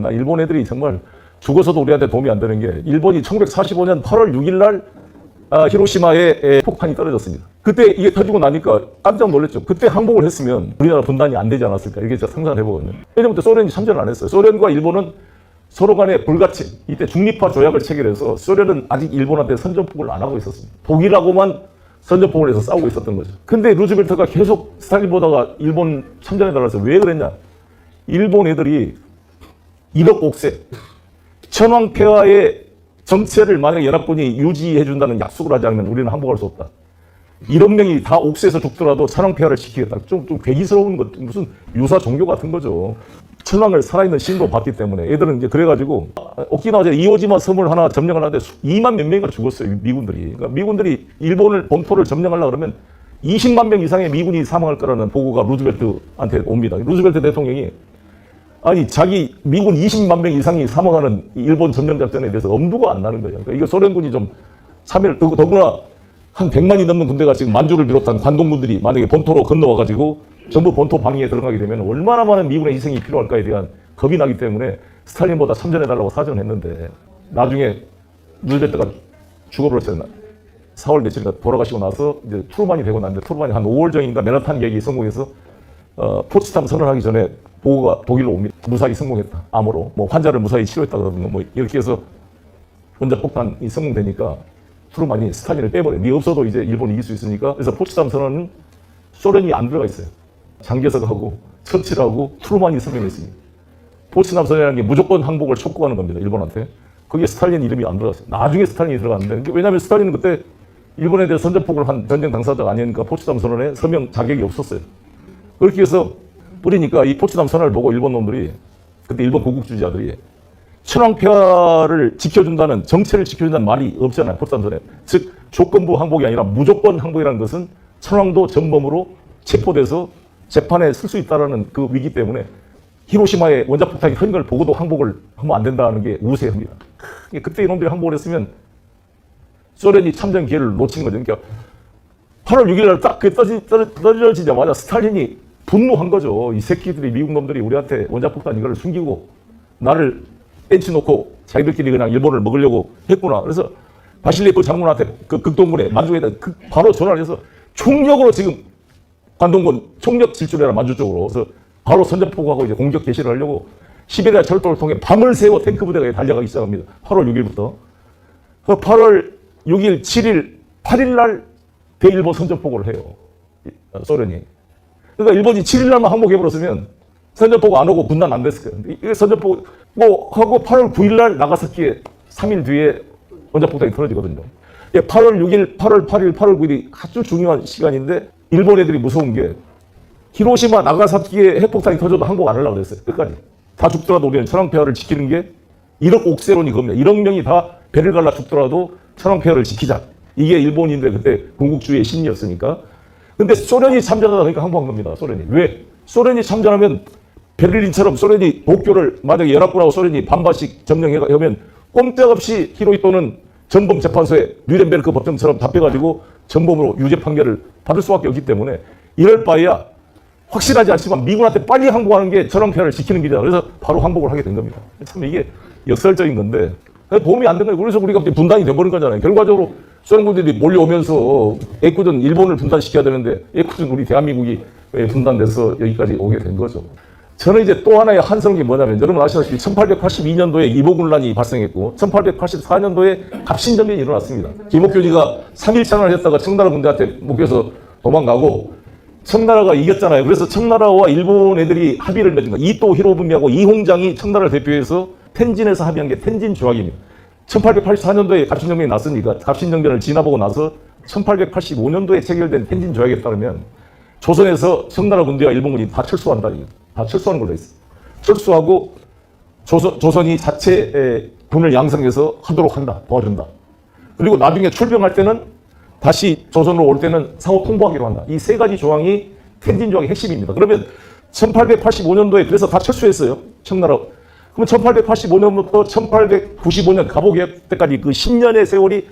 나 일본 애들이 정말 죽어서도 우리한테 도움이 안 되는 게 일본이 1945년 8월 6일 날 히로시마에 폭탄이 떨어졌습니다. 그때 이게 터지고 나니까 깜짝 놀랐죠. 그때 항복을 했으면 우리나라 분단이 안 되지 않았을까 이렇게 제가 상상을 해보거든요. 왜냐면 소련이 참전을 안 했어요. 소련과 일본은 서로 간에 불같이 이때 중립화 조약을 체결해서 소련은 아직 일본한테 선전포고를 안 하고 있었습니다. 독일하고만 선전포고를 해서 싸우고 있었던 거죠. 근데 루즈벨트가 계속 스탈린 보다가 일본 참전해달라고 해서 왜 그랬냐. 일본 애들이 1억 옥세 천황폐하의 정체를 만약 연합군이 유지해준다는 약속을 하지 않으면 우리는 항복할 수 없다. 1억 명이 다 옥세에서 죽더라도 천황폐하를 지키겠다. 좀 괴기스러운 것, 무슨 유사 종교 같은 거죠. 천황을 살아있는 신으로 봤기 때문에 애들은 이제 그래가지고 오키나와 이오지마 섬을 하나 점령을 하는데 2만 몇 명이가 죽었어요. 미군들이. 그러니까 미군들이 일본을 본토를 점령하려고 그러면 20만 명 이상의 미군이 사망할 거라는 보고가 루즈벨트한테 옵니다. 루즈벨트 대통령이 아니 자기 미군 20만 명 이상이 사망하는 일본 점령작전에 대해서 엄두가 안 나는 거예요. 그러니까 이거 소련군이 좀 참여를 더구나 한 100만이 넘는 군대가 지금 만주를 비롯한 관동군들이 만약에 본토로 건너와가지고 전부 본토 방위에 들어가게 되면 얼마나 많은 미군의 희생이 필요할까에 대한 겁이 나기 때문에 스탈린보다 참전해달라고 사정을 했는데 나중에 루즈벨트가 죽어버렸어요. 4월 며칠인가 돌아가시고 나서 이제 트루만이 되고 났는데 트루만이 한 5월 전인가 맨하탄 계획이 성공해서 포츠담 선언하기 전에 보고가 독일로 옵니다. 무사히 성공했다. 암으로. 뭐 환자를 무사히 치료했다든가 뭐 이렇게 해서 원자폭탄이 성공되니까 트루만이 스탈린을 빼버려요. 네 없어도 이제 일본이 이길 수 있으니까. 그래서 포츠담 선언은 소련이 안 들어가 있어요. 장개석하고 처칠하고 트루만이 서명했습니다. 포츠담 선언이라는 게 무조건 항복을 촉구하는 겁니다. 일본한테. 거기에 스탈린 이름이 안 들어갔어요. 나중에 스탈린이 들어갔는데 왜냐하면 스탈린은 그때 일본에 대해 선전포고를 한 전쟁 당사자가 아니니까 포츠담 선언에 서명 자격이 없었어요. 그렇게 해서 뿌리니까 이 포츠담 선언을 보고 일본 놈들이 그때 일본 고국주의자들이 천황폐하를 지켜준다는 정체를 지켜준다는 말이 없잖아요. 포츠담 선언에. 즉 조건부 항복이 아니라 무조건 항복이라는 것은 천황도 전범으로 체포돼서 재판에 쓸 수 있다는 그 위기 때문에 히로시마에 원자폭탄이 터진 걸 보고도 항복을 하면 안 된다는 게 우세합니다. 그때 이놈들이 항복을 했으면 소련이 참전 기회를 놓친 거죠. 그러니까 8월 6일 날 딱 그 떨어지자마자 스탈린이 분노한 거죠. 이 새끼들이 미국 놈들이 우리한테 원자폭탄 이걸 숨기고 나를 뺀치놓고 자기들끼리 그냥 일본을 먹으려고 했구나. 그래서 바실리프 장군한테 그 극동군에 만주에다 바로 전화를 해서 총력으로 지금 관동군 총력 질주해라 만주 쪽으로. 그래서 바로 선전포고하고 이제 공격 개시를 하려고 시베리아 철도를 통해 밤을 새워 탱크 부대가 달려가기 시작합니다. 8월 6일부터. 8월 6일, 7일, 8일 날 대일본 선전포고를 해요. 소련이. 그러니까 일본이 7일 날만 항복해버렸으면 선전포고 안 오고 분단 안 됐을 거예요. 이게 선전포고 하고 8월 9일 날 나가사키에 3일 뒤에 원자폭탄이 떨어지거든요. 8월 6일, 8월 8일, 8월 9일이 아주 중요한 시간인데 일본 애들이 무서운 게 히로시마, 나가사키에 핵폭탄이 터져도 항복 안 하려고 그랬어요. 끝까지. 다 죽더라도 우리는 천황폐하를 지키는 게 1억 옥세론이 겁니다. 1억 명이 다 배를 갈라 죽더라도 천황폐하를 지키자. 이게 일본인들 그때 군국주의의 심리였으니까. 근데 소련이 참전하다 보니까 항복한 겁니다. 소련이. 왜? 소련이 참전하면 베를린처럼 소련이 도쿄를 만약에 연합군하고 소련이 반반씩 점령하면 꼼짝없이 히로히토는 전범 재판소에 뉘렌베르크 법정처럼 잡혀가지고 전범으로 유죄 판결을 받을 수밖에 없기 때문에 이럴 바에야 확실하지 않지만 미군한테 빨리 항복하는 게 천황폐하를 지키는 길이다. 그래서 바로 항복을 하게 된 겁니다. 참 이게 역설적인 건데 도움이 안 된 거예요. 그래서 우리가 분단이 돼버린 거잖아요. 결과적으로 소련군들이 몰려오면서 애꿎은 일본을 분단시켜야 되는데 애꿎은 우리 대한민국이 분단돼서 여기까지 오게 된 거죠. 저는 이제 또 하나의 한성이 뭐냐면 여러분 아시다시피 1882년도에 이보군란이 발생했고 1884년도에 갑신전변이 일어났습니다. 김옥균이가 3.1찬을 했다가 청나라 군대한테 목에서 도망가고 청나라가 이겼잖아요. 그래서 청나라와 일본 애들이 합의를 맺은 거예요. 이토 히로부미하고 이홍장이 청나라를 대표해서 텐진에서 합의한 게 텐진 조약입니다. 1884년도에 갑신정변이 났으니까 갑신정변을 지나보고 나서 1885년도에 체결된 텐진 조약에 따르면 조선에서 청나라 군대와 일본군이 다 철수한다. 다 철수하는 걸로 했어요. 철수하고 조선이 자체 군을 양성해서 하도록 한다. 도와준다. 그리고 나중에 출병할 때는 다시 조선으로 올 때는 상호 통보하기로 한다. 이 세 가지 조항이 텐진 조약의 핵심입니다. 그러면 1885년도에 그래서 다 철수했어요. 청나라. 그럼 1885년부터 1895년 갑오개혁 때까지 그 10년의 세월이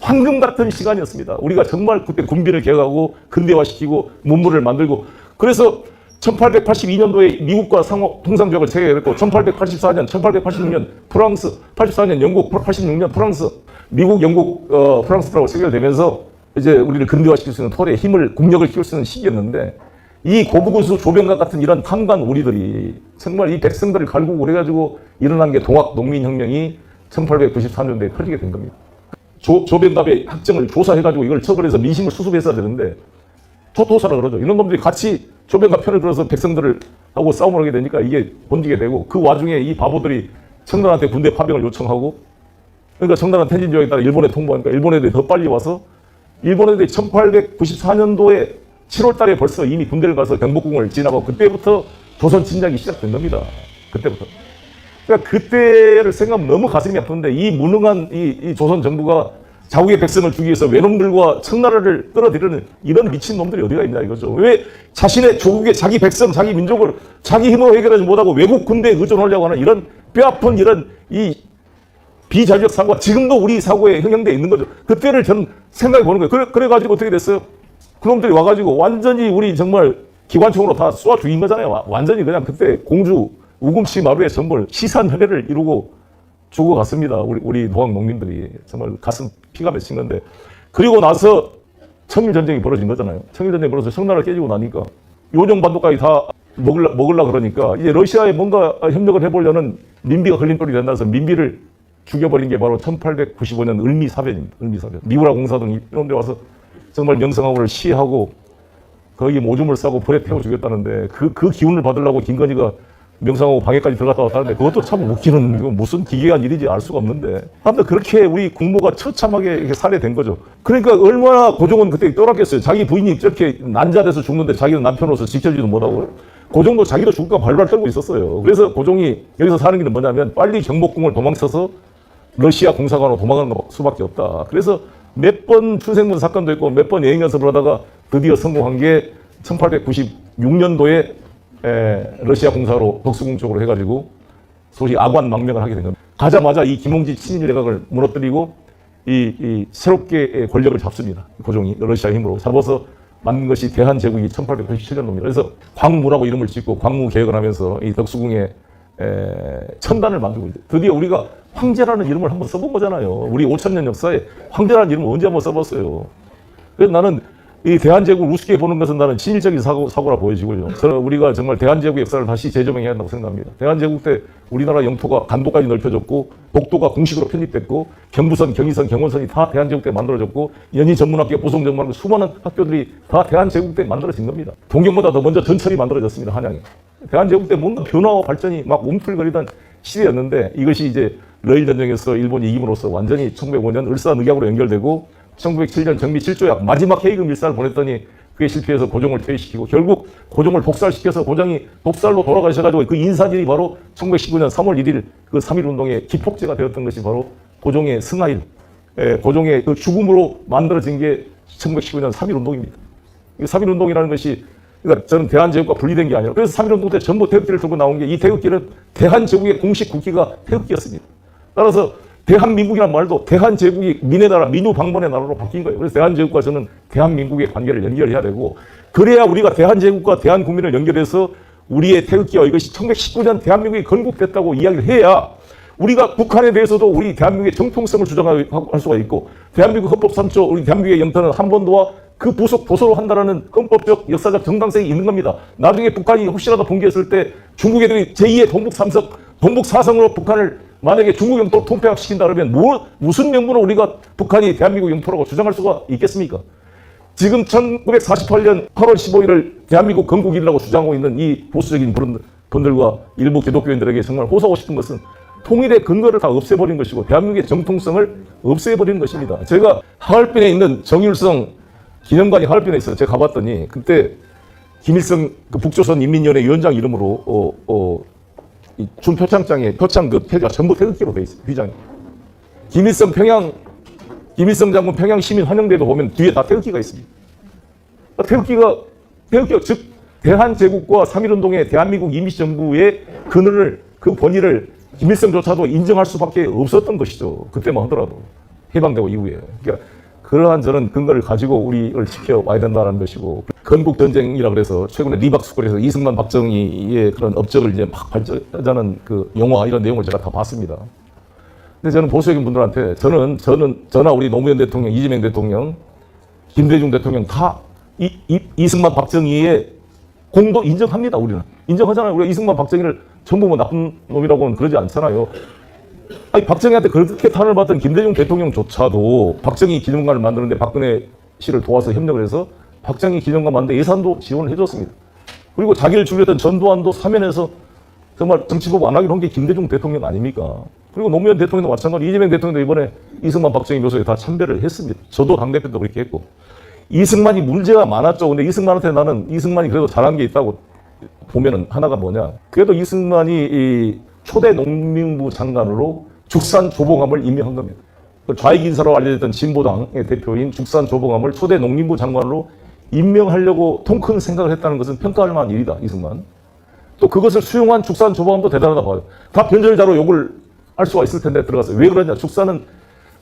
황금 같은 시간이었습니다. 우리가 정말 그때 군비를 개혁하고 근대화시키고 문물을 만들고 그래서 1882년도에 미국과 상호 통상조약을 체결했고 1884년, 1886년 프랑스, 84년 영국, 86년 프랑스, 미국, 영국, 프랑스라고 체결되면서 이제 우리를 근대화시킬 수 있는 토대의 힘을, 국력을 키울 수 있는 시기였는데 이 고부군수 조병과 같은 이런 탐관 우리들이 정말 이 백성들을 갈구고 그래가지고 일어난 게 동학 농민혁명이 1894년도에 터지게 된 겁니다. 조병갑의 학정을 조사해가지고 이걸 처벌해서 민심을 수습했어야 되는데 초토사라 그러죠. 이런 놈들이 같이 조병갑 편을 들어서 백성들을 하고 싸움을 하게 되니까 이게 번지게 되고 그 와중에 이 바보들이 청나라한테 군대 파병을 요청하고 그러니까 청나라 텐진조약에 따라 일본에 통보하니까 일본 애들이 더 빨리 와서 일본 애들이 1894년도에 7월 달에 벌써 이미 군대를 가서 경복궁을 지나고 그때부터 조선 침략이 시작된 겁니다. 그때부터. 그러니까 그때를 생각하면 너무 가슴이 아픈데 이 무능한 이 조선 정부가 자국의 백성을 주기 위해서 외놈들과 청나라를 끌어들이는 이런 미친 놈들이 어디가 있냐 이거죠. 왜 자신의 조국의 자기 백성, 자기 민족을 자기 힘으로 해결하지 못하고 외국 군대에 의존하려고 하는 이런 뼈아픈 이런 이 비자주적 사고가 지금도 우리 사고에 형성되어 있는 거죠. 그때를 저는 생각해 보는 거예요. 그래가지고 어떻게 됐어요? 그놈들이 와가지고 완전히 우리 정말 기관총으로 다 쏘아 죽인 거잖아요. 완전히 그냥 그때 공주 우금치 마루의 전부를 시산혈례를 이루고 죽어갔습니다. 우리 노학 농민들이 정말 가슴 피가 맺힌 건데 그리고 나서 청일전쟁이 벌어진 거잖아요. 청일전쟁이 벌어져서 청나라를 깨지고 나니까 요정반도까지 다 먹으려 그러니까 이제 러시아에 뭔가 협력을 해보려는 민비가 걸린 돌이 된다 해서 민비를 죽여버린 게 바로 1895년 을미사변입니다. 을미사변. 미우라 공사동 이런 데 와서 정말 명성황후를 시해하고 거기 오줌을 싸고 불에 태워 죽였다는데 그 기운을 받으려고 김건희가 명성황후 방해까지 들어갔다 왔다 하는데 그것도 참 웃기는 무슨 기괴한 일인지 알 수가 없는데 아무튼 그렇게 우리 국모가 처참하게 이렇게 살해된 거죠. 그러니까 얼마나 고종은 그때 떠났겠어요. 자기 부인이 이렇게 난자돼서 죽는데 자기는 남편으로서 지켜주지도 못하고 고종도 자기도 죽을까 발발 떨고 있었어요. 그래서 고종이 여기서 사는 길은 뭐냐면 빨리 경복궁을 도망쳐서 러시아 공사관으로 도망가는 수밖에 없다. 그래서 몇 번 출생문 사건도 있고 몇 번 여행 연습을 하다가 드디어 성공한 게 1896년도에 러시아 공사로 덕수궁 쪽으로 해가지고 소위 아관 망명을 하게 된 겁니다. 가자마자 이 김홍지 친일 내각을 무너뜨리고 이 새롭게 권력을 잡습니다. 고종이 러시아 힘으로 잡아서 만든 것이 대한제국이 1887년도입니다. 그래서 광무라고 이름을 짓고 광무 개혁을 하면서 이 덕수궁에 천단을 만들고 있어요. 드디어 우리가 황제라는 이름을 한번 써본 거잖아요. 우리 5,000년 역사에 황제라는 이름을 언제 한번 써봤어요. 그래서 나는 이 대한제국을 우습게 보는 것은 나는 친일적인 사고라 보여지고요. 저는 우리가 정말 대한제국 역사를 다시 재조명해야 한다고 생각합니다. 대한제국 때 우리나라 영토가 간도까지 넓혀졌고 독도가 공식으로 편입됐고 경부선, 경의선, 경원선이 다 대한제국 때 만들어졌고 연희 전문학교, 보성전문학교 수많은 학교들이 다 대한제국 때 만들어진 겁니다. 동경보다 더 먼저 전철이 만들어졌습니다. 한양에. 대한제국 때 뭔가 변화와 발전이 막 움틀거리던 시대였는데 이것이 이제 러일전쟁에서 일본이 이김으로써 완전히 1905년 을사늑약으로 연결되고 1907년 정미 7조약 마지막 해이금 일사를 보냈더니 그게 실패해서 고종을 퇴위시키고 결국 고종을 독살시켜서 고종이 독살로 돌아가셔가지고 그 인사진이 바로 1919년 3월 1일 그 3.1운동의 기폭제가 되었던 것이 바로 고종의 승하일, 고종의 그 죽음으로 만들어진 게 1919년 3.1운동입니다. 이 3.1운동이라는 것이 그러니까 저는 대한제국과 분리된 게 아니라 그래서 3.1운동 때 전부 태극기를 들고 나온 게 이 태극기는 대한제국의 공식 국기가 태극기였습니다. 따라서 대한민국이란 말도 대한제국이 민의 나라, 민유방번의 나라로 바뀐 거예요. 그래서 대한제국과 저는 대한민국의 관계를 연결해야 되고 그래야 우리가 대한제국과 대한국민을 연결해서 우리의 태극기와 이것이 1919년 대한민국이 건국됐다고 이야기를 해야 우리가 북한에 대해서도 우리 대한민국의 정통성을 주장할 수가 있고 대한민국 헌법 3조 우리 대한민국의 영토는 한반도와 그 부속 도서로 한다라는 헌법적 역사적 정당성이 있는 겁니다. 나중에 북한이 혹시라도 붕괴했을 때 중국 애들이 제2의 동북 3성, 동북 4성으로 북한을 만약에 중국 영토로 통폐합시킨다 그러면 무슨 명분으로 우리가 북한이 대한민국 영토라고 주장할 수가 있겠습니까? 지금 1948년 8월 15일을 대한민국 건국일이라고 주장하고 있는 이 보수적인 분들과 일부 기독교인들에게 정말 호소하고 싶은 것은 통일의 근거를 다 없애버린 것이고 대한민국의 정통성을 없애버린 것입니다. 제가 하얼빈에 있는 정일성 기념관이 하얼빈에 있어요. 제가 가봤더니 그때 김일성 그 북조선 인민위원회 위원장 이름으로 이 준 표창장에 표창 그 표가 전부 태극기로 돼 있어요. 휘장이. 김일성 장군 평양 시민 환영대도 보면 뒤에 다 태극기가 있습니다. 태극기가 즉 대한제국과 3.1운동의 대한민국 임시정부의 그늘을 그 권위를 김일성조차도 인정할 수밖에 없었던 것이죠. 그때만 하더라도 해방되고 이후에. 그러니까 그러한 저는 근거를 가지고 우리를 지켜와야 된다는 것이고, 건국 전쟁이라 그래서 최근에 리박스쿨에서 이승만 박정희의 그런 업적을 이제 막 발전하자는 그 영화 이런 내용을 제가 다 봤습니다. 근데 저는 보수적인 분들한테 저나 우리 노무현 대통령, 이재명 대통령, 김대중 대통령 다 이승만 박정희의 공도 인정합니다. 우리는 인정하잖아요. 우리가 이승만 박정희를 전부 뭐 나쁜 놈이라고는 그러지 않잖아요. 아니, 박정희한테 그렇게 탄을 받던 김대중 대통령조차도 박정희 기념관을 만드는데 박근혜 씨를 도와서 협력을 해서 박정희 기념관 만드는 예산도 지원을 해줬습니다. 그리고 자기를 죽였던 전두환도 사면해서 정말 정치보복 안 하기로 한 게 김대중 대통령 아닙니까? 그리고 노무현 대통령도 마찬가지로 이재명 대통령도 이번에 이승만 박정희 묘소에 다 참배를 했습니다. 저도 당대표도 그렇게 했고. 이승만이 문제가 많았죠. 근데 이승만한테 나는 이승만이 그래도 잘한 게 있다고 보면은 하나가 뭐냐. 그래도 이승만이 이 초대 농림부 장관으로 죽산조봉암을 임명한 겁니다. 좌익 인사로 알려졌던 진보당의 대표인 죽산조봉암을 초대 농림부 장관으로 임명하려고 통큰 생각을 했다는 것은 평가할 만한 일이다. 이승만. 또 그것을 수용한 죽산조봉암도 대단하다고 봐요. 다 변절자로 욕을 할 수가 있을 텐데 들어갔어요. 왜 그러냐. 죽산은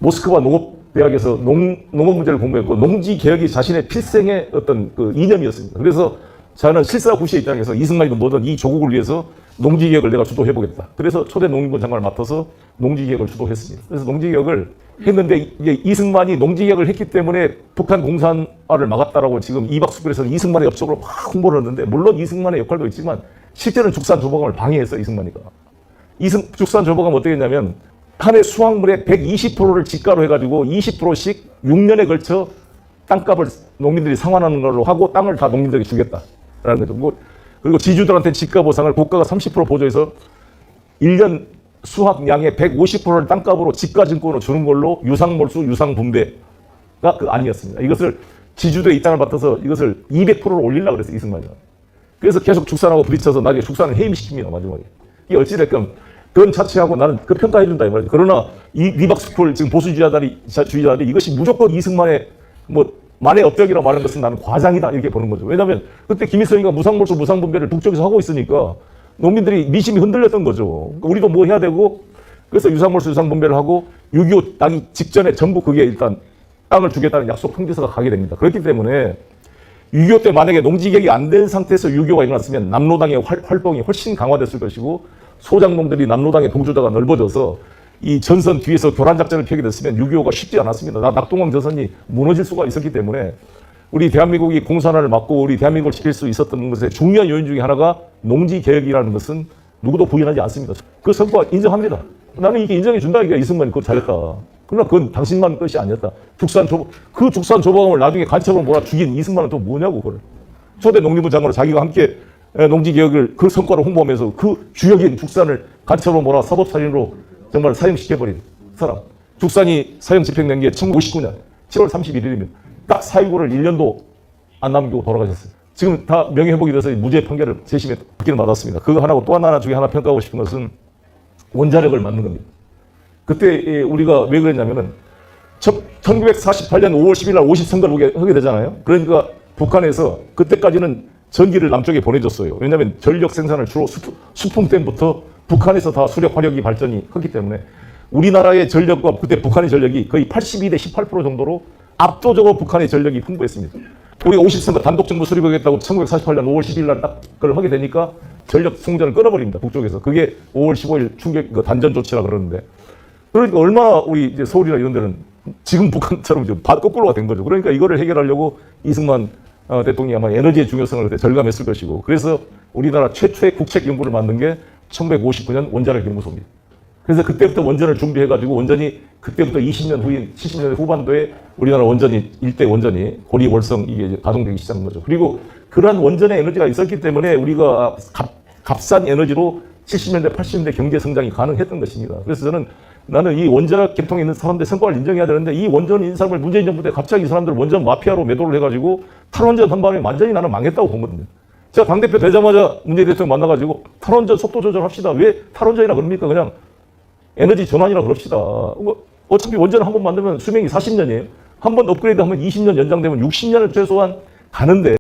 모스크바 농업대학에서 농업 문제를 공부했고 농지개혁이 자신의 필생의 어떤 그 이념이었습니다. 그래서 저는 실사구시의 입장에서 이승만이든 뭐든 이 조국을 위해서 농지개혁을 내가 주도해보겠다. 그래서 초대 농림부 장관을 맡아서 농지개혁을 주도했습니다. 그래서 농지개혁을 했는데 이제 이승만이 농지개혁을 했기 때문에 북한 공산화를 막았다라고 지금 이박수길에서는 이승만의 업적으로 막 홍보를 했는데 물론 이승만의 역할도 있지만 실제로는 죽산조봉암을 방해했어요. 이승만이가. 죽산조봉암 어떻게 했냐면 한 해 수확물의 120%를 지가로 해가지고 20%씩 6년에 걸쳐 땅값을 농민들이 상환하는 걸로 하고 땅을 다 농민들에게 주겠다라는 거죠. 그리고 지주들한테 지가 보상을 국가가 30% 보조해서 1년 수확량의 150%를 땅값으로 지가증권으로 주는 걸로 유상몰수, 유상분배가 그 아니었습니다. 이것을 지주들의 입장을 받아서 이것을 200%를 올리려고 그랬어요. 이승만이. 그래서 계속 죽산하고 부딪혀서 나중에 죽산을 해임시킵니다. 마지막에. 이게 어찌됐건 그건 자체하고 나는 그 평가해준다 이 말이죠. 그러나 이 리박스쿨 지금 보수주의자들이 이것이 무조건 이승만의 뭐 만의 업적이라고 말하는 것은 나는 과장이다 이렇게 보는 거죠. 왜냐하면 그때 김일성이가 무상몰수 무상분배를 북쪽에서 하고 있으니까 농민들이 민심이 흔들렸던 거죠. 우리도 뭐 해야 되고 그래서 유상몰수 유상분배를 하고 6.25 나기 직전에 전부 그게 일단 땅을 주겠다는 약속 통지서가 가게 됩니다. 그렇기 때문에 6.25 때 만약에 농지개혁이 안 된 상태에서 6.25가 일어났으면 남로당의 활동이 훨씬 강화됐을 것이고 소장농들이 남로당의 동조자가 넓어져서 이 전선 뒤에서 교란작전을 펴게 됐으면 6.25가 쉽지 않았습니다. 낙동강 전선이 무너질 수가 있었기 때문에 우리 대한민국이 공산화를 막고 우리 대한민국을 지킬 수 있었던 것의 중요한 요인 중에 하나가 농지개혁이라는 것은 누구도 부인하지 않습니다. 그 성과 인정합니다. 나는 이게 인정해 준다. 이게 이승만이 그거 잘했다. 그러나 그건 당신만 것이 아니었다. 그 죽산조봉암을 나중에 간첩으로 몰아 죽인 이승만은 또 뭐냐고 그걸. 초대 농림부 장관으로 자기가 함께 농지개혁을 그 성과로 홍보하면서 그 주역인 죽산을 간첩으로 몰아 사법살인으로 정말 사형시켜버린 사람. 죽산이 사형 집행된 게 1959년 7월 31일이면 딱 4.19를 1년도 안 남기고 돌아가셨어요. 지금 다 명예회복이 돼서 무죄 판결을 재심에 받기는 받았습니다. 그거 하나고 또 하나 중에 하나 평가하고 싶은 것은 원자력을 만든 겁니다. 그때 우리가 왜 그랬냐면은 1948년 5월 10일 날 50선거를 하게 되잖아요. 그러니까 북한에서 그때까지는 전기를 남쪽에 보내줬어요. 왜냐하면 전력 생산을 주로 수풍 때부터 북한에서 다 수력 화력이 발전이 했기 때문에 우리나라의 전력과 그때 북한의 전력이 거의 82대 18% 정도로 압도적으로 북한의 전력이 풍부했습니다. 우리가 50선거 단독정부 수립하겠다고 1948년 5월 10일 날 딱 그걸 하게 되니까 전력 송전을 끊어버립니다. 북쪽에서. 그게 5월 15일 충격 단전 조치라 그러는데 그러니까 얼마나 우리 이제 서울이나 이런 데는 지금 북한처럼 지금 거꾸로가 된 거죠. 그러니까 이거를 해결하려고 이승만 대통령이 아마 에너지의 중요성을 그때 절감했을 것이고 그래서 우리나라 최초의 국책 연구를 만든 게 1959년 원자력 연구소입니다. 그래서 그때부터 원전을 준비해가지고 원전이 그때부터 20년 후인 70년대 후반도에 우리나라 원전이 일대 원전이 고리 월성 이게 이제 가동되기 시작한 거죠. 그리고 그러한 원전의 에너지가 있었기 때문에 우리가 값싼 에너지로 70년대 80년대 경제 성장이 가능했던 것입니다. 그래서 나는 이 원자력 계통에 있는 사람들의 성과를 인정해야 되는데 이 원전 인사를 문재인 정부 때 갑자기 이 사람들 원전 마피아로 매도를 해가지고 탈원전 한 방에 완전히 나는 망했다고 보거든요. 제가 당대표 되자마자 문재인 대통령 만나가지고 탈원전 속도 조절합시다. 왜 탈원전이라 그럽니까? 그냥 에너지 전환이라 그럽시다. 어차피 원전 한 번 만들면 수명이 40년이에요. 한 번 업그레이드 하면 20년 연장되면 60년을 최소한 가는데